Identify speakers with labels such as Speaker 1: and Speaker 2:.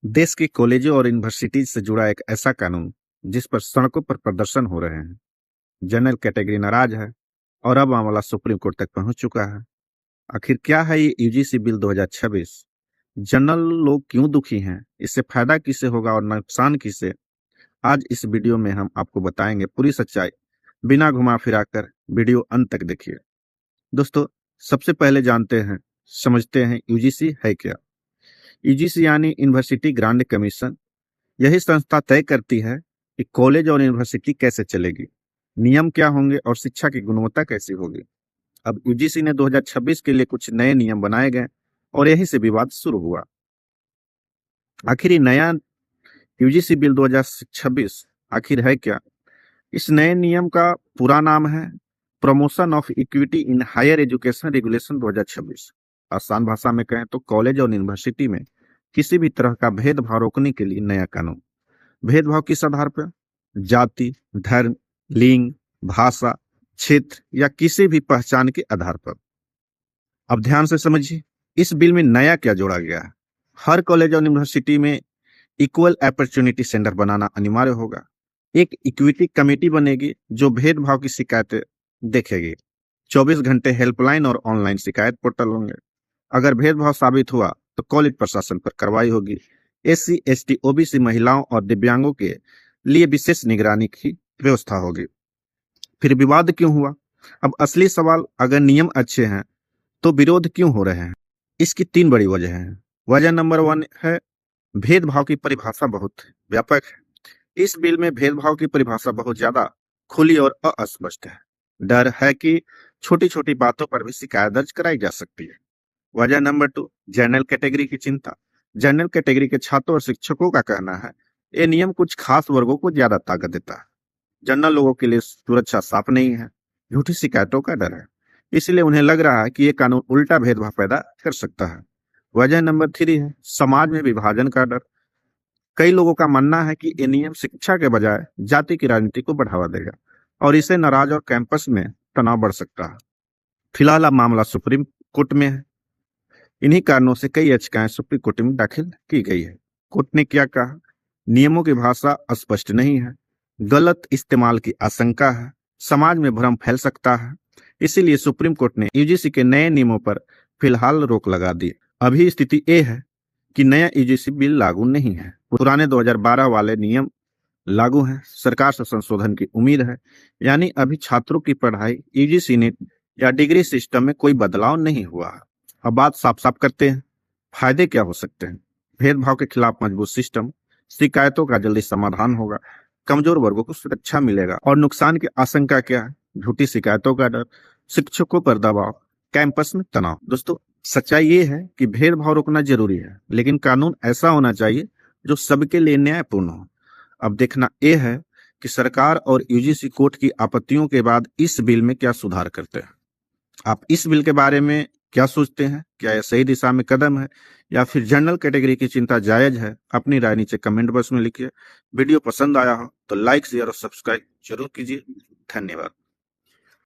Speaker 1: देश के कॉलेजों और यूनिवर्सिटीज से जुड़ा एक ऐसा कानून जिस पर सड़कों पर प्रदर्शन हो रहे हैं। जनरल कैटेगरी नाराज है और अब मामला सुप्रीम कोर्ट तक पहुंच चुका है। आखिर क्या है ये यूजीसी बिल 2026? जनरल लोग क्यों दुखी हैं? इससे फायदा किसे होगा और नुकसान किसे? आज इस वीडियो में हम आपको बताएंगे पूरी सच्चाई, बिना घुमा फिरा कर। वीडियो अंत तक देखिए। दोस्तों, सबसे पहले जानते हैं, समझते हैं यूजीसी है क्या। यूजीसी यानी यूनिवर्सिटी ग्रांट कमीशन। यही संस्था तय करती है कि कॉलेज और यूनिवर्सिटी कैसे चलेगी, नियम क्या होंगे और शिक्षा की गुणवत्ता कैसी होगी। अब यूजीसी ने 2026 के लिए कुछ नए नियम बनाए गए और यहीं से विवाद शुरू हुआ। आखिर ये नया यूजीसी बिल 2026 आखिर है क्या? इस नए नियम का पूरा नाम है promotion of equity in higher education regulation 2026। आसान भाषा में कहें तो कॉलेज और यूनिवर्सिटी में किसी भी तरह का भेदभाव रोकने के लिए नया कानून। भेदभाव किस आधार पर? जाति, धर्म, लिंग, भाषा, क्षेत्र या किसी भी पहचान के आधार पर। अब ध्यान से समझिए, इस बिल में नया क्या जोड़ा गया है। हर कॉलेज और यूनिवर्सिटी में इक्वल अपॉर्चुनिटी सेंटर बनाना अनिवार्य होगा। एक इक्विटी कमेटी बनेगी जो भेदभाव की शिकायतें देखेगी। 24 घंटे हेल्पलाइन और ऑनलाइन शिकायत पोर्टल होंगे। अगर भेदभाव साबित हुआ तो कॉलेज प्रशासन पर कार्रवाई होगी। एससी, एसटी, ओबीसी, महिलाओं और दिव्यांगों के लिए विशेष निगरानी की व्यवस्था होगी। फिर विवाद क्यों हुआ? अब असली सवाल, अगर नियम अच्छे हैं तो विरोध क्यों हो रहे हैं? इसकी 3 बड़ी वजह हैं। वजह नंबर 1 है भेदभाव की परिभाषा बहुत व्यापक है। इस बिल में भेदभाव की परिभाषा बहुत ज्यादा खुली और अस्पष्ट है। डर है कि छोटी छोटी बातों पर भी शिकायत दर्ज कराई जा सकती है। वजह नंबर 2, जनरल कैटेगरी की चिंता। जनरल कैटेगरी के छात्रों और शिक्षकों का कहना है ये नियम कुछ खास वर्गों को ज्यादा ताकत देता है। जनरल लोगों के लिए सुरक्षा साफ नहीं है, झूठी शिकायतों का डर है, इसलिए उन्हें लग रहा है कि ये कानून उल्टा भेदभाव पैदा कर सकता है। वजह नंबर 3 है समाज में विभाजन का डर। कई लोगों का मानना है कि ये नियम शिक्षा के बजाय जाति की राजनीति को बढ़ावा देगा और इससे नाराज और कैंपस में तनाव बढ़ सकता है। फिलहाल अब मामला सुप्रीम कोर्ट में है। इन्हीं कारणों से कई याचिकाएं सुप्रीम कोर्ट में दाखिल की गई है। कोर्ट ने क्या कहा? नियमों की भाषा स्पष्ट नहीं है, गलत इस्तेमाल की आशंका है, समाज में भ्रम फैल सकता है। इसीलिए सुप्रीम कोर्ट ने यूजीसी के नए नियमों पर फिलहाल रोक लगा दी। अभी स्थिति ये है कि नया यूजीसी बिल लागू नहीं है, पुराने 2012 वाले नियम लागू हैं। सरकार से संशोधन की उम्मीद है, यानी अभी छात्रों की पढ़ाई, यूजीसी नीट या डिग्री सिस्टम में कोई बदलाव नहीं हुआ है। अब बात साफ साफ करते हैं, फायदे क्या हो सकते हैं। भेदभाव के खिलाफ मजबूत सिस्टम, शिकायतों का जल्दी समाधान होगा, कमजोर वर्गों को सुरक्षा मिलेगा। और नुकसान की आशंका क्या है? झूठी शिकायतों का डर, शिक्षकों पर दबाव, कैंपस में तनाव। दोस्तों, सच्चाई ये है कि भेदभाव रोकना जरूरी है, लेकिन कानून ऐसा होना चाहिए जो सबके लिए न्यायपूर्ण हो। अब देखना यह है कि सरकार और यूजीसी कोर्ट की आपत्तियों के बाद इस बिल में क्या सुधार करते हैं। आप इस बिल के बारे में क्या सोचते हैं? क्या यह सही दिशा में कदम है या फिर जनरल कैटेगरी की चिंता जायज है? अपनी राय नीचे कमेंट बॉक्स में लिखिए। वीडियो पसंद आया हो तो लाइक, शेयर और सब्सक्राइब जरूर कीजिए। धन्यवाद।